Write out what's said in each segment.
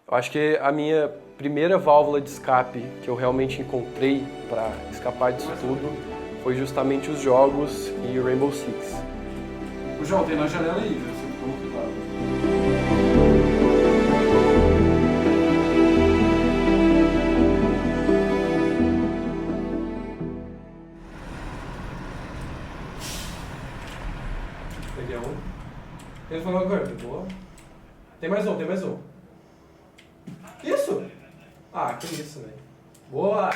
Eu acho que a minha primeira válvula de escape que eu realmente encontrei para escapar disso tudo foi justamente os jogos e o Rainbow Six. O João, tem na janela aí, viu? Você toma cuidado. Peguei um. Ele falou agora, boa. Tem mais um, tem mais um. Isso! Ah, que isso, velho. Boa!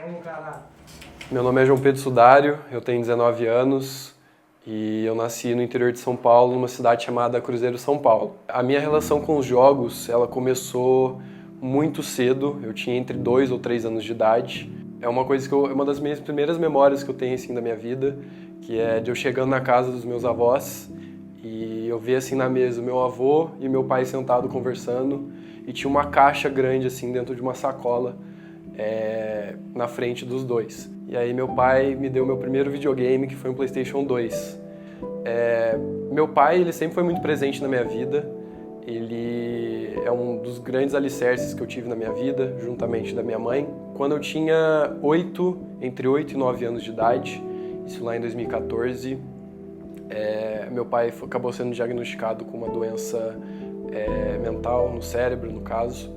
Vamos, caralho. Meu nome é João Pedro Sudário, eu tenho 19 anos e eu nasci no interior de São Paulo, numa cidade chamada Cruzeiro, São Paulo. A minha relação com os jogos, ela começou muito cedo, eu tinha entre 2 ou 3 anos de idade. É uma coisa que uma das minhas primeiras memórias que eu tenho assim da minha vida, que é de eu chegando na casa dos meus avós e eu ver assim na mesa o meu avô e meu pai sentado conversando e tinha uma caixa grande assim dentro de uma sacola na frente dos dois. E aí meu pai me deu meu primeiro videogame, que foi um PlayStation 2. Meu pai, ele sempre foi muito presente na minha vida. Ele é um dos grandes alicerces que eu tive na minha vida, juntamente da minha mãe. Quando eu tinha entre 8 e 9 anos de idade, isso lá em 2014, meu pai acabou sendo diagnosticado com uma doença mental, no cérebro, no caso.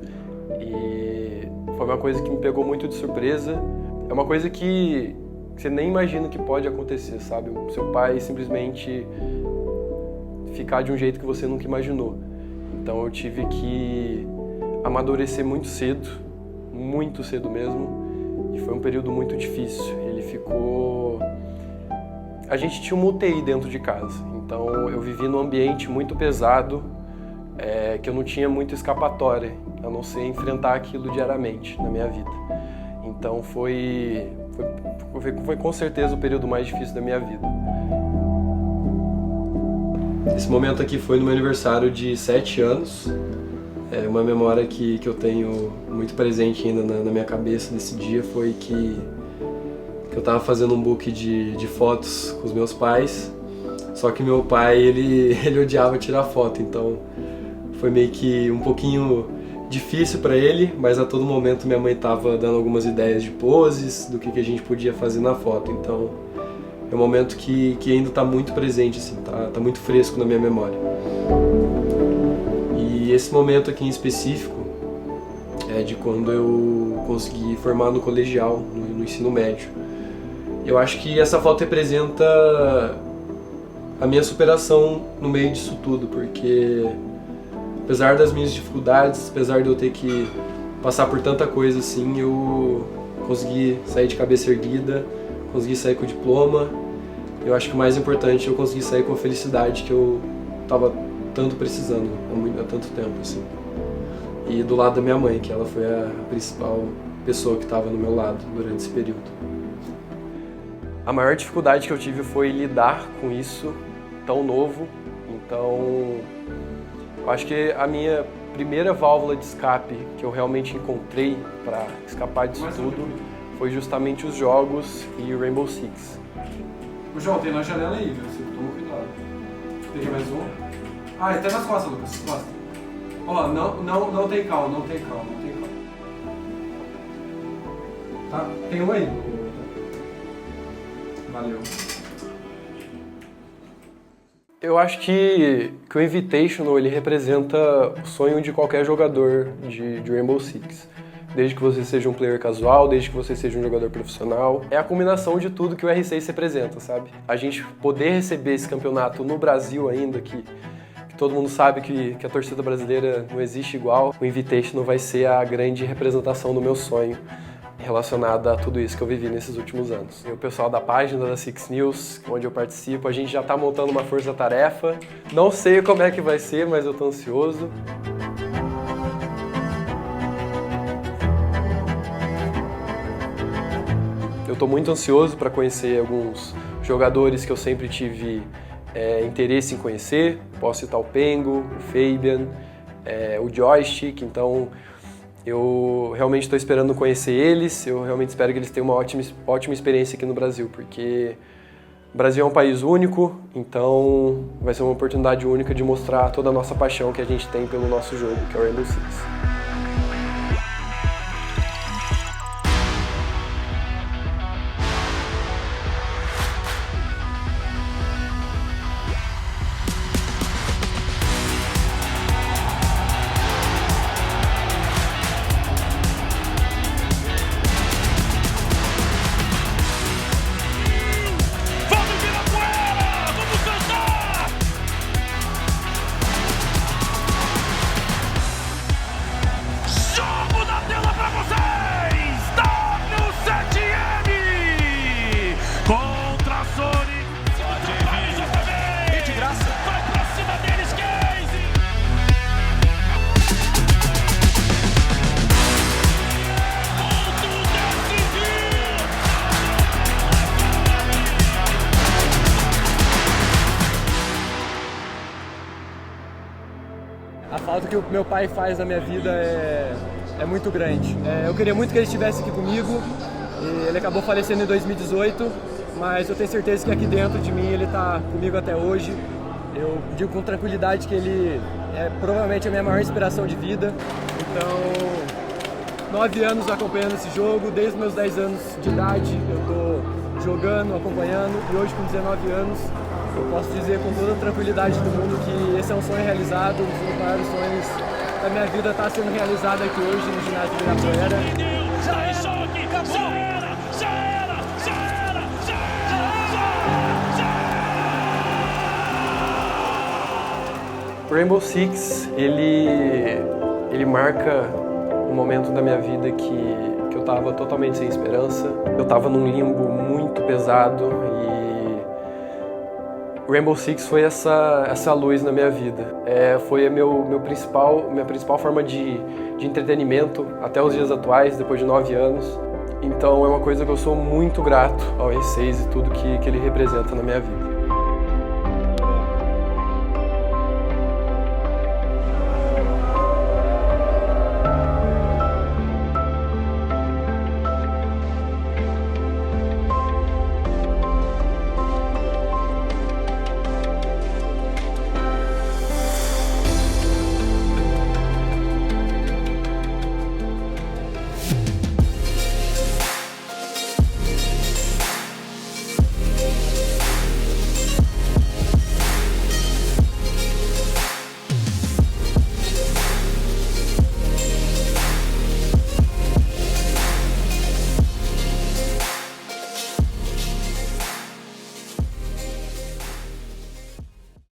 E foi uma coisa que me pegou muito de surpresa. É uma coisa que você nem imagina que pode acontecer, sabe? O seu pai simplesmente ficar de um jeito que você nunca imaginou. Então eu tive que amadurecer muito cedo mesmo. E foi um período muito difícil. A gente tinha uma UTI dentro de casa. Então eu vivi num ambiente muito pesado, que eu não tinha muita escapatória, a não ser enfrentar aquilo diariamente na minha vida. Então foi com certeza o período mais difícil da minha vida. Esse momento aqui foi no meu aniversário de 7 anos. É uma memória que eu tenho muito presente ainda na minha cabeça desse dia foi que eu estava fazendo um book de fotos com os meus pais, só que meu pai ele odiava tirar foto, então foi meio que um pouquinho difícil para ele, mas a todo momento minha mãe estava dando algumas ideias de poses, do que a gente podia fazer na foto. Então é um momento que ainda está muito presente, assim, tá muito fresco na minha memória. E esse momento aqui em específico é de quando eu consegui formar no colegial, no ensino médio. Eu acho que essa foto representa a minha superação no meio disso tudo, porque apesar das minhas dificuldades, apesar de eu ter que passar por tanta coisa assim, eu consegui sair de cabeça erguida, consegui sair com o diploma. Eu acho que o mais importante é eu conseguir sair com a felicidade que eu estava tanto precisando há tanto tempo, assim. E do lado da minha mãe, que ela foi a principal pessoa que estava no meu lado durante esse período. A maior dificuldade que eu tive foi lidar com isso tão novo, então eu acho que a minha primeira válvula de escape que eu realmente encontrei para escapar disso tudo foi justamente os jogos e o Rainbow Six. O João, tem na janela aí, viu? Você toma cuidado. Peguei mais um. Ah, até nas costas, Lucas. Costas. Ó, não tem calma, não tem calma. Tá? Tem um aí. Valeu. Eu acho que o Invitational ele representa o sonho de qualquer jogador de Rainbow Six. Desde que você seja um player casual, desde que você seja um jogador profissional. É a combinação de tudo que o R6 representa, sabe? A gente poder receber esse campeonato no Brasil ainda, que todo mundo sabe que a torcida brasileira não existe igual. O Invitational vai ser a grande representação do meu sonho relacionada a tudo isso que eu vivi nesses últimos anos. E o pessoal da página da Six News, onde eu participo, a gente já está montando uma força-tarefa. Não sei como é que vai ser, mas eu estou ansioso. Eu estou muito ansioso para conhecer alguns jogadores que eu sempre tive interesse em conhecer. Posso citar o Pengo, o Fabian, o Joystick, então eu realmente estou esperando conhecer eles, eu realmente espero que eles tenham uma ótima experiência aqui no Brasil, porque O Brasil é um país único, então vai ser uma oportunidade única de mostrar toda a nossa paixão que a gente tem pelo nosso jogo, que é o Rainbow Six. A falta que o meu pai faz na minha vida é muito grande. Eu queria muito que ele estivesse aqui comigo, e ele acabou falecendo em 2018, mas eu tenho certeza que aqui dentro de mim ele está comigo até hoje. Eu digo com tranquilidade que ele é provavelmente a minha maior inspiração de vida. Então, 9 anos acompanhando esse jogo, desde os meus 10 anos de idade eu estou jogando, acompanhando, e hoje com 19 anos eu posso dizer com toda a tranquilidade do mundo que esse é um sonho realizado, um dos meus maiores sonhos da minha vida está sendo realizado aqui hoje no ginásio de Ibirapuera. O Rainbow Six, ele marca um momento da minha vida que eu estava totalmente sem esperança. Eu estava num limbo muito pesado e o Rainbow Six foi essa luz na minha vida. Foi a minha principal forma de entretenimento até os dias atuais, depois de 9 anos. Então é uma coisa que eu sou muito grato ao R6 e tudo que ele representa na minha vida.